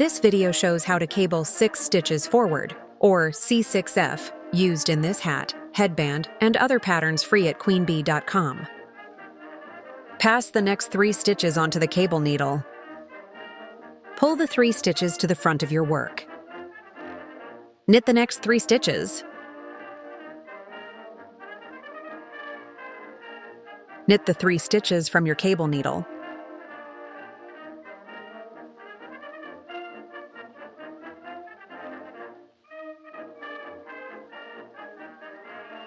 This video shows how to cable 6 stitches forward, or C6F, used in this hat, headband, and other patterns free at queenbee.com. Pass the next 3 stitches onto the cable needle. Pull the 3 stitches to the front of your work. Knit the next 3 stitches. Knit the 3 stitches from your cable needle.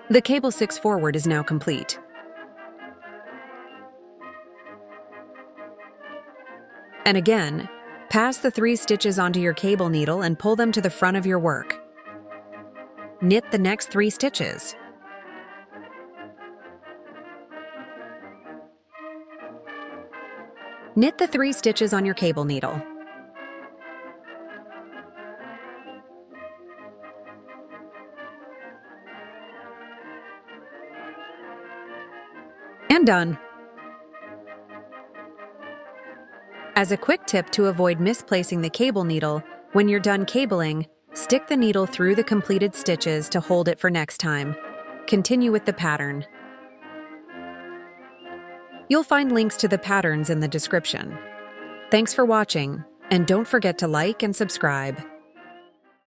The cable 6 forward is now complete. And again, pass the 3 stitches onto your cable needle and pull them to the front of your work. Knit the next 3 stitches. Knit the 3 stitches on your cable needle. And done. As a quick tip to avoid misplacing the cable needle, when you're done cabling, stick the needle through the completed stitches to hold it for next time. Continue with the pattern. You'll find links to the patterns in the description. Thanks for watching, and don't forget to like and subscribe.